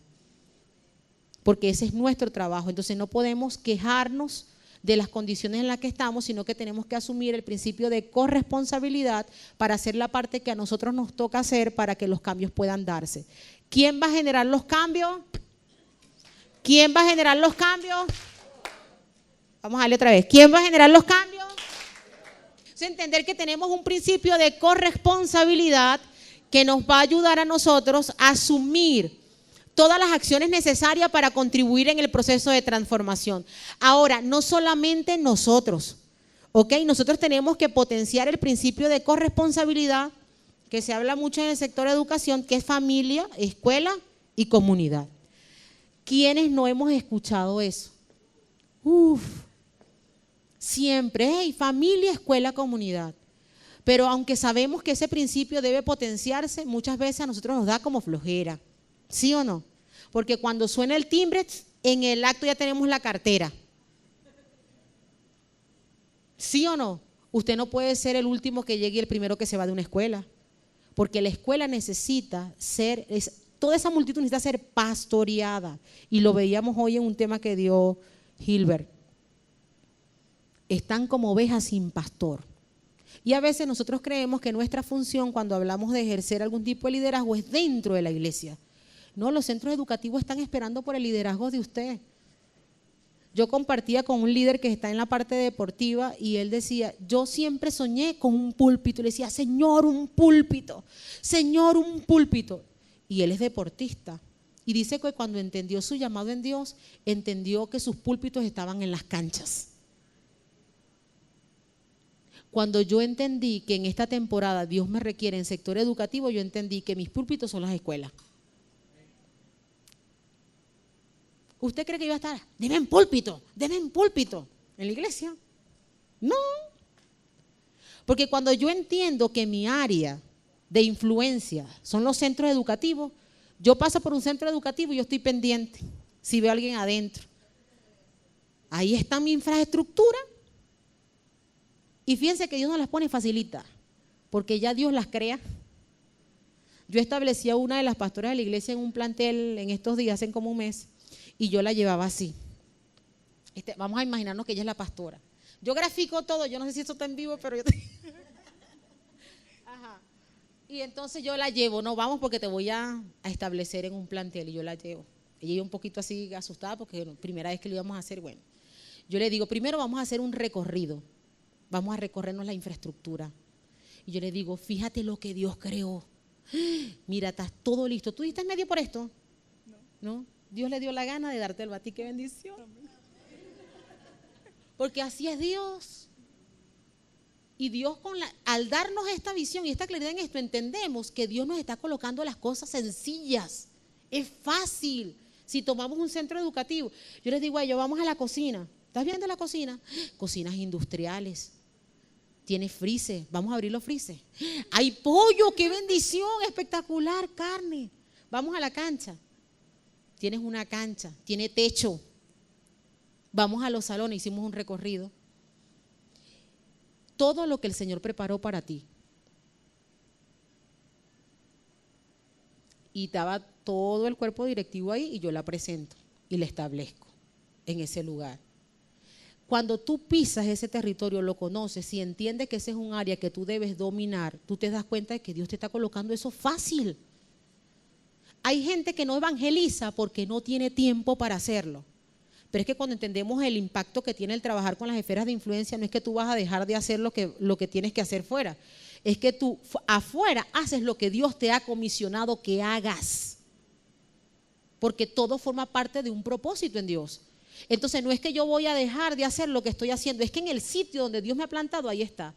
Porque ese es nuestro trabajo. Entonces no podemos quejarnos de las condiciones en las que estamos, sino que tenemos que asumir el principio de corresponsabilidad para hacer la parte que a nosotros nos toca hacer para que los cambios puedan darse. ¿Quién va a generar los cambios? ¿Quién va a generar los cambios? Vamos a darle otra vez. ¿Quién va a generar los cambios? Es entender que tenemos un principio de corresponsabilidad que nos va a ayudar a nosotros a asumir todas las acciones necesarias para contribuir en el proceso de transformación. Ahora, no solamente nosotros, ¿ok? Nosotros tenemos que potenciar el principio de corresponsabilidad, que se habla mucho en el sector de educación, que es familia, escuela y comunidad. ¿Quiénes no hemos escuchado eso? Siempre, hey, familia, escuela, comunidad. Pero aunque sabemos que ese principio debe potenciarse, muchas veces a nosotros nos da como flojera. ¿Sí o no? Porque cuando suena el timbre, en el acto ya tenemos la cartera. ¿Sí o no? Usted no puede ser el último que llegue y el primero que se va de una escuela. Porque la escuela necesita ser, toda esa multitud necesita ser pastoreada. Y lo veíamos hoy en un tema que dio Gilbert. Están como ovejas sin pastor. Y a veces nosotros creemos que nuestra función cuando hablamos de ejercer algún tipo de liderazgo es dentro de la iglesia. No, los centros educativos están esperando por el liderazgo de usted. Yo compartía con un líder que está en la parte deportiva y él decía, yo siempre soñé con un púlpito. Y le decía, Señor, un púlpito, Señor, un púlpito. Y él es deportista. Y dice que cuando entendió su llamado en Dios, entendió que sus púlpitos estaban en las canchas. Cuando yo entendí que en esta temporada Dios me requiere en sector educativo, yo entendí que mis púlpitos son las escuelas. ¿Usted cree que iba a estar? Deme en púlpito en la iglesia. No. Porque cuando yo entiendo que mi área de influencia son los centros educativos, yo paso por un centro educativo y yo estoy pendiente si veo a alguien adentro. Ahí está mi infraestructura. Y fíjense que Dios no las pone facilita, porque ya Dios las crea. Yo establecí a una de las pastoras de la iglesia en un plantel en estos días, hace como un mes, y yo la llevaba así. Vamos a imaginarnos que ella es la pastora. Yo grafico todo, yo no sé si esto está en vivo, pero yo Ajá. Y entonces yo la llevo, no, vamos porque te voy a establecer en un plantel, y yo la llevo. Ella iba un poquito así asustada porque primera vez que lo íbamos a hacer, bueno. Yo le digo, primero vamos a hacer un recorrido. Vamos a recorrernos la infraestructura. Y yo le digo, fíjate lo que Dios creó. Mira, estás todo listo. ¿Tú diste medio por esto? No. Dios le dio la gana de darte el batí. ¡Qué bendición! Porque así es Dios. Y Dios al darnos esta visión y esta claridad en esto, entendemos que Dios nos está colocando las cosas sencillas. Es fácil. Si tomamos un centro educativo, yo les digo a ellos, vamos a la cocina. ¿Estás viendo la cocina? Cocinas industriales. Tiene frises. Vamos a abrir los frises. Hay pollo, qué bendición, espectacular, carne. Vamos a la cancha. Tienes una cancha, tiene techo. Vamos a los salones, hicimos un recorrido. Todo lo que el Señor preparó para ti. Y estaba todo el cuerpo directivo ahí y yo la presento y la establezco en ese lugar. Cuando tú pisas ese territorio, lo conoces y entiendes que ese es un área que tú debes dominar, tú te das cuenta de que Dios te está colocando eso fácil. Hay gente que no evangeliza porque no tiene tiempo para hacerlo. Pero es que cuando entendemos el impacto que tiene el trabajar con las esferas de influencia, no es que tú vas a dejar de hacer lo que tienes que hacer fuera, es que tú afuera haces lo que Dios te ha comisionado que hagas, porque todo forma parte de un propósito en Dios. Entonces no es que yo voy a dejar de hacer lo que estoy haciendo, es que en el sitio donde Dios me ha plantado, ahí está.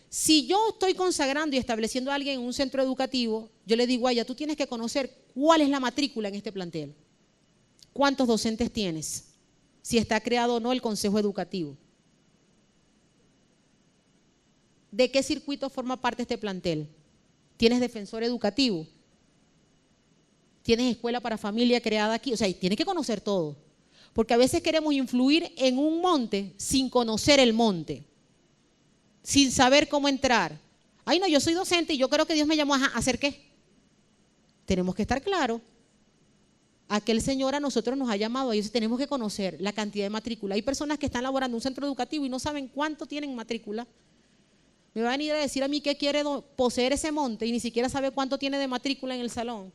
Si yo estoy consagrando y estableciendo a alguien en un centro educativo, yo le digo a ella, tú tienes que conocer cuál es la matrícula en este plantel, cuántos docentes tienes, si está creado o no el consejo educativo, de qué circuito forma parte este plantel, tienes defensor educativo, tienes escuela para familia creada aquí, o sea, tienes que conocer todo, porque a veces queremos influir en un monte sin conocer el monte, sin saber cómo entrar. Ay, no, yo soy docente y yo creo que Dios me llamó a hacer qué. Tenemos que estar claros. Aquel Señor a nosotros nos ha llamado, a ellos tenemos que conocer la cantidad de matrícula. Hay personas que están laborando en un centro educativo y no saben cuánto tienen matrícula. Me va a venir a decir a mí que quiere poseer ese monte y ni siquiera sabe cuánto tiene de matrícula en el salón.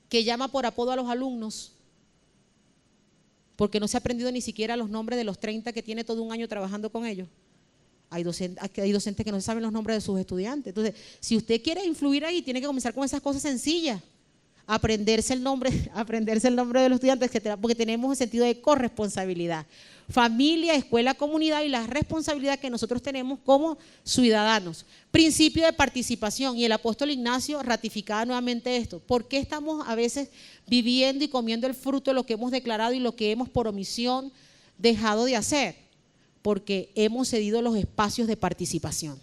Que llama por apodo a los alumnos, porque no se ha aprendido ni siquiera los nombres de los 30 que tiene todo un año trabajando con ellos. Hay docentes que no saben los nombres de sus estudiantes. Entonces, si usted quiere influir ahí, tiene que comenzar con esas cosas sencillas. Aprenderse el nombre de los estudiantes, etcétera, porque tenemos un sentido de corresponsabilidad. Familia, escuela, comunidad y la responsabilidad que nosotros tenemos como ciudadanos. Principio de participación, y el apóstol Ignacio ratificaba nuevamente esto. ¿Por qué estamos a veces viviendo y comiendo el fruto de lo que hemos declarado y lo que hemos por omisión dejado de hacer? Porque hemos cedido los espacios de participación.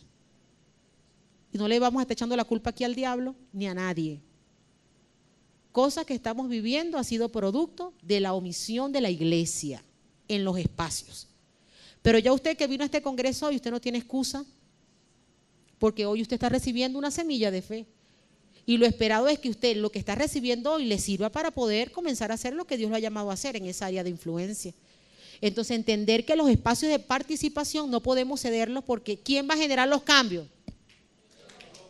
Y no le vamos a estar echando la culpa aquí al diablo ni a nadie. Cosa que estamos viviendo ha sido producto de la omisión de la iglesia en los espacios. Pero ya usted que vino a este congreso hoy, usted no tiene excusa, porque hoy usted está recibiendo una semilla de fe. Y lo esperado es que usted lo que está recibiendo hoy le sirva para poder comenzar a hacer lo que Dios lo ha llamado a hacer en esa área de influencia. Entonces, entender que los espacios de participación no podemos cederlos, porque ¿quién va a generar los cambios?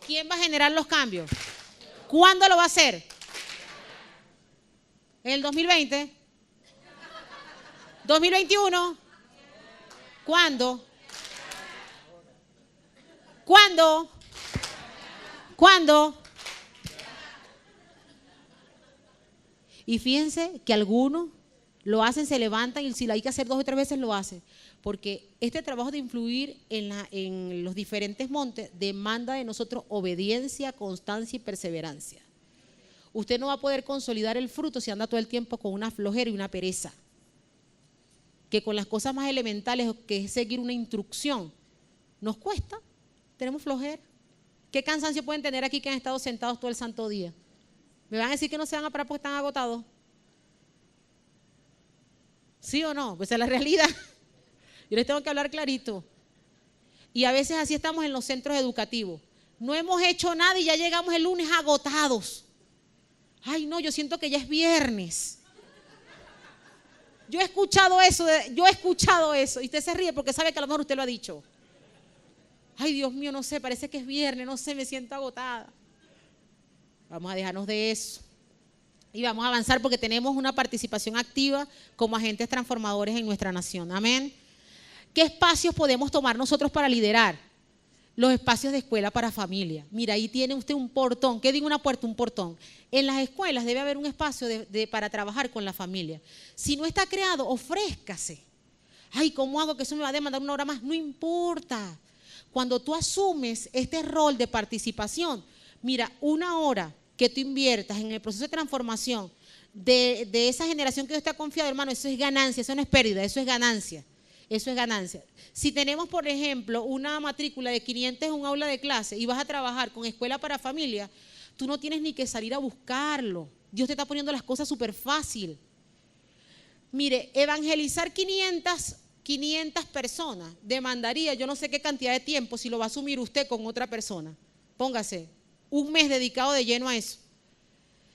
¿Quién va a generar los cambios? ¿Cuándo lo va a hacer? ¿En el 2020? ¿2021? ¿Cuándo? ¿Cuándo? ¿Cuándo? Y fíjense que algunos lo hacen, se levantan y si lo hay que hacer 2 o 3 veces lo hacen, porque este trabajo de influir en los diferentes montes demanda de nosotros obediencia, constancia y perseverancia. Usted no va a poder consolidar el fruto si anda todo el tiempo con una flojera y una pereza, que con las cosas más elementales, que es seguir una instrucción, nos cuesta, tenemos flojera. ¿Qué cansancio pueden tener aquí que han estado sentados todo el santo día? ¿Me van a decir que no se van a parar porque están agotados? ¿Sí o no? Pues esa es la realidad. Yo les tengo que hablar clarito. Y a veces así estamos en los centros educativos. No hemos hecho nada y ya llegamos el lunes agotados. Ay, no, yo siento que ya es viernes. Yo he escuchado eso. Y usted se ríe porque sabe que a lo mejor usted lo ha dicho. Ay, Dios mío, no sé, parece que es viernes, no sé, me siento agotada. Vamos a dejarnos de eso. Y vamos a avanzar porque tenemos una participación activa como agentes transformadores en nuestra nación. Amén. ¿Qué espacios podemos tomar nosotros para liderar? Los espacios de escuela para familia. Mira, ahí tiene usted un portón. ¿Qué digo una puerta? Un portón. En las escuelas debe haber un espacio para trabajar con la familia. Si no está creado, ofrézcase. Ay, ¿cómo hago que eso me va a demandar 1 hora más? No importa. Cuando tú asumes este rol de participación, mira, 1 hora que tú inviertas en el proceso de transformación de esa generación que Dios te ha confiado, hermano, eso es ganancia, eso no es pérdida, eso es ganancia. Eso es ganancia. Si tenemos, por ejemplo, una matrícula de 500 en un aula de clase y vas a trabajar con escuela para familia, tú no tienes ni que salir a buscarlo. Dios te está poniendo las cosas súper fácil. Mire, evangelizar 500 personas demandaría yo no sé qué cantidad de tiempo si lo va a asumir usted con otra persona. Póngase 1 mes dedicado de lleno a eso.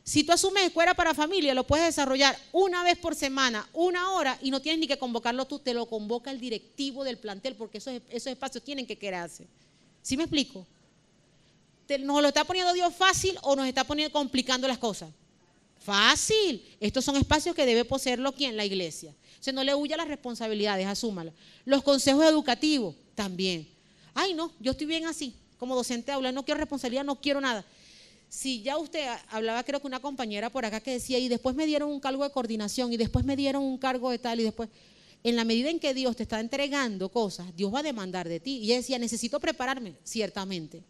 Si tú asumes escuela para familia, lo puedes desarrollar 1 vez por semana, 1 hora, y no tienes ni que convocarlo tú, te lo convoca el directivo del plantel, porque esos espacios tienen que crearse. ¿Sí me explico? ¿Nos lo está poniendo Dios fácil o nos está complicando las cosas? Fácil. Estos son espacios que debe poseerlo ¿quién? La iglesia. O sea, no le huya las responsabilidades, asúmalas. Los consejos educativos también. Ay, no, yo estoy bien así, como docente de aula, no quiero responsabilidad, no quiero nada. Si ya usted hablaba, creo que una compañera por acá que decía, y después me dieron un cargo de coordinación, y después me dieron un cargo de tal, y después, en la medida en que Dios te está entregando cosas, Dios va a demandar de ti. Y ella decía, necesito prepararme, ciertamente.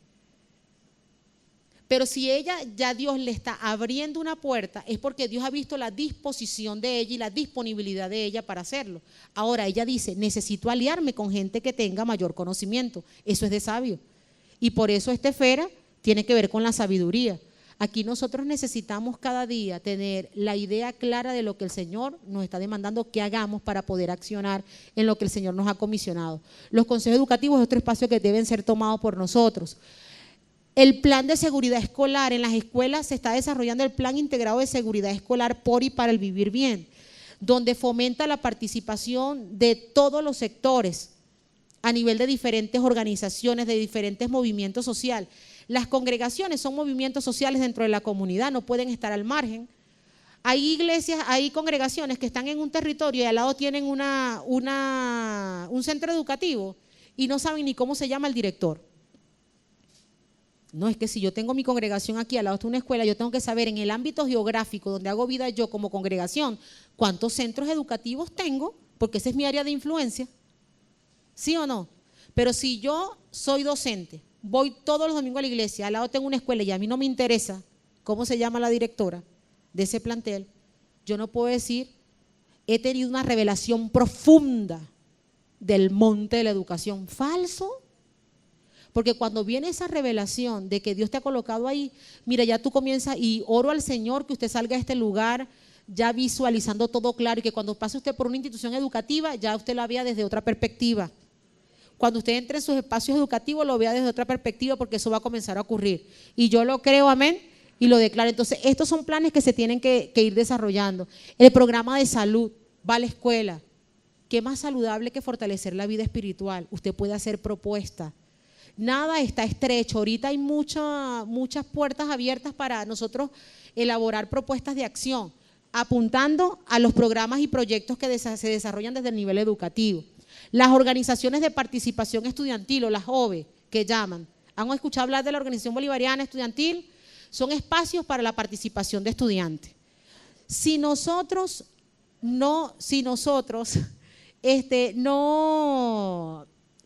Pero si ella, ya Dios le está abriendo una puerta, es porque Dios ha visto la disposición de ella y la disponibilidad de ella para hacerlo. Ahora ella dice, necesito aliarme con gente que tenga mayor conocimiento. Eso es de sabio. Y por eso esta esfera tiene que ver con la sabiduría. Aquí nosotros necesitamos cada día tener la idea clara de lo que el Señor nos está demandando que hagamos para poder accionar en lo que el Señor nos ha comisionado. Los consejos educativos es otro espacio que deben ser tomados por nosotros. El plan de seguridad escolar, en las escuelas se está desarrollando el plan integrado de seguridad escolar por y para el vivir bien, donde fomenta la participación de todos los sectores a nivel de diferentes organizaciones, de diferentes movimientos sociales. Las congregaciones son movimientos sociales dentro de la comunidad, no pueden estar al margen. Hay iglesias, hay congregaciones que están en un territorio y al lado tienen un centro educativo y no saben ni cómo se llama el director. No, es que si yo tengo mi congregación aquí al lado de una escuela, yo tengo que saber en el ámbito geográfico donde hago vida yo como congregación, cuántos centros educativos tengo, porque esa es mi área de influencia. ¿Sí o no? Pero si yo soy docente, voy todos los domingos a la iglesia, al lado tengo una escuela y a mí no me interesa cómo se llama la directora de ese plantel, yo no puedo decir, he tenido una revelación profunda del monte de la educación. Falso. Porque cuando viene esa revelación de que Dios te ha colocado ahí, mira, ya tú comienzas y oro al Señor que usted salga de este lugar ya visualizando todo claro y que cuando pase usted por una institución educativa ya usted lo vea desde otra perspectiva. Cuando usted entre en sus espacios educativos lo vea desde otra perspectiva, porque eso va a comenzar a ocurrir. Y yo lo creo, amén, y lo declaro. Entonces, estos son planes que se tienen que ir desarrollando. El programa de salud, va a la escuela. ¿Qué más saludable que fortalecer la vida espiritual? Usted puede hacer propuestas. Nada está estrecho. Ahorita hay muchas puertas abiertas para nosotros elaborar propuestas de acción, apuntando a los programas y proyectos que se desarrollan desde el nivel educativo. Las organizaciones de participación estudiantil o las OVE que llaman, ¿han escuchado hablar de la Organización Bolivariana Estudiantil? Son espacios para la participación de estudiantes. Si nosotros no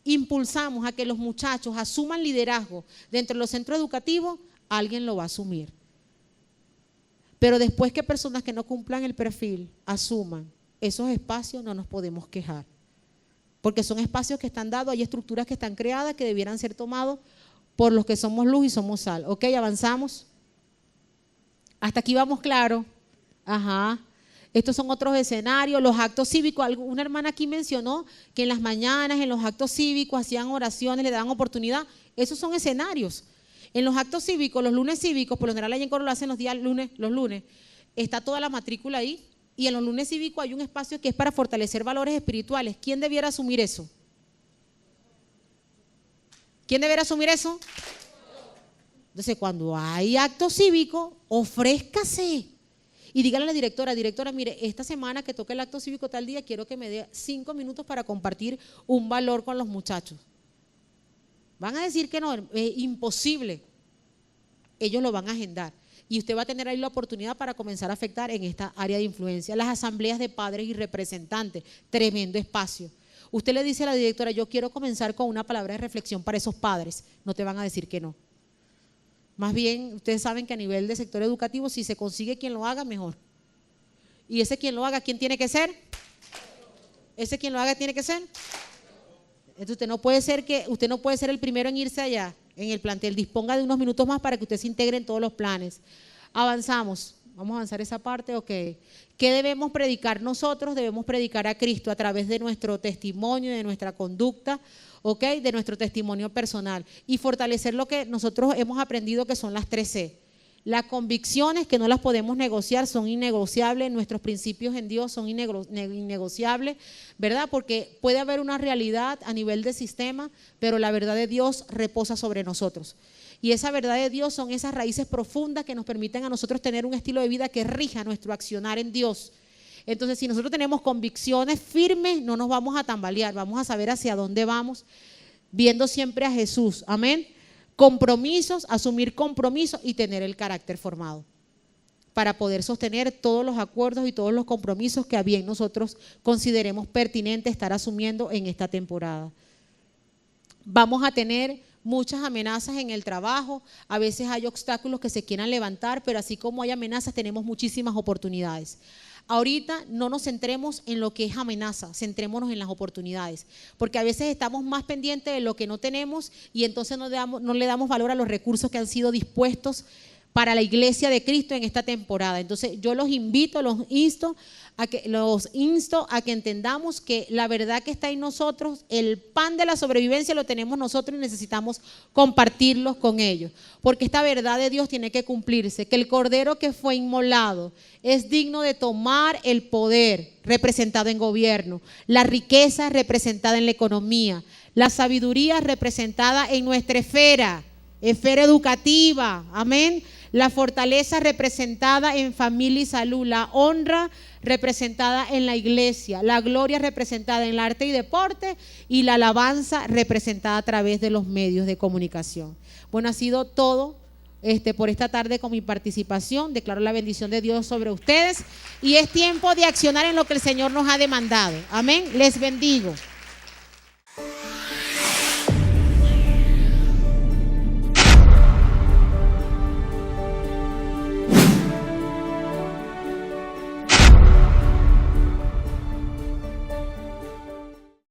impulsamos a que los muchachos asuman liderazgo dentro de los centros educativos, alguien lo va a asumir. Pero después que personas que no cumplan el perfil asuman esos espacios, no nos podemos quejar. Porque son espacios que están dados, hay estructuras que están creadas que debieran ser tomados por los que somos luz y somos sal. Ok, avanzamos. Hasta aquí vamos claro. Ajá. Estos son otros escenarios, los actos cívicos. Una hermana aquí mencionó que en las mañanas, en los actos cívicos, hacían oraciones, le daban oportunidad. Esos son escenarios. En los actos cívicos, los lunes cívicos, por lo general allá en Coro lo hacen los lunes, está toda la matrícula ahí. Y en los lunes cívicos hay un espacio que es para fortalecer valores espirituales. ¿Quién debiera asumir eso? ¿Quién debiera asumir eso? Entonces, cuando hay acto cívico, ofrézcase. Y dígale a la directora, mire, esta semana que toque el acto cívico tal día, quiero que me dé 5 minutos para compartir un valor con los muchachos. Van a decir que no, es imposible. Ellos lo van a agendar. Y usted va a tener ahí la oportunidad para comenzar a afectar en esta área de influencia. Las asambleas de padres y representantes, tremendo espacio. Usted le dice a la directora, yo quiero comenzar con una palabra de reflexión para esos padres. No te van a decir que no. Más bien, ustedes saben que a nivel de sector educativo, si se consigue quien lo haga, mejor. Y ese quien lo haga, ¿quién tiene que ser? Ese quien lo haga tiene que ser. Entonces usted no puede ser el primero en irse allá en el plantel. Disponga de unos minutos más para que usted se integre en todos los planes. Avanzamos. Vamos a avanzar esa parte, ok. ¿Qué debemos predicar nosotros? Debemos predicar a Cristo a través de nuestro testimonio, de nuestra conducta, ok, de nuestro testimonio personal y fortalecer lo que nosotros hemos aprendido que son las 3C. Las convicciones que no las podemos negociar son innegociables, nuestros principios en Dios son innegociables, ¿verdad? Porque puede haber una realidad a nivel de sistema, pero la verdad de Dios reposa sobre nosotros. Y esa verdad de Dios son esas raíces profundas que nos permiten a nosotros tener un estilo de vida que rija nuestro accionar en Dios. Entonces, si nosotros tenemos convicciones firmes, no nos vamos a tambalear, vamos a saber hacia dónde vamos, viendo siempre a Jesús. Amén. Compromisos, asumir compromisos y tener el carácter formado para poder sostener todos los acuerdos y todos los compromisos que a bien nosotros consideremos pertinente estar asumiendo en esta temporada. Vamos a tener muchas amenazas en el trabajo, a veces hay obstáculos que se quieran levantar, pero así como hay amenazas, tenemos muchísimas oportunidades. Ahorita no nos centremos en lo que es amenaza, centrémonos en las oportunidades, porque a veces estamos más pendientes de lo que no tenemos y entonces no le damos valor a los recursos que han sido dispuestos para la iglesia de Cristo en esta temporada. Entonces yo los insto a que entendamos que la verdad que está en nosotros, el pan de la sobrevivencia lo tenemos nosotros y necesitamos compartirlos con ellos, porque esta verdad de Dios tiene que cumplirse, que el cordero que fue inmolado es digno de tomar el poder representado en gobierno, la riqueza representada en la economía, la sabiduría representada en nuestra esfera educativa, amén. La fortaleza representada en familia y salud, la honra representada en la iglesia, la gloria representada en el arte y deporte y la alabanza representada a través de los medios de comunicación. Bueno, ha sido todo por esta tarde con mi participación. Declaro la bendición de Dios sobre ustedes y es tiempo de accionar en lo que el Señor nos ha demandado. Amén. Les bendigo.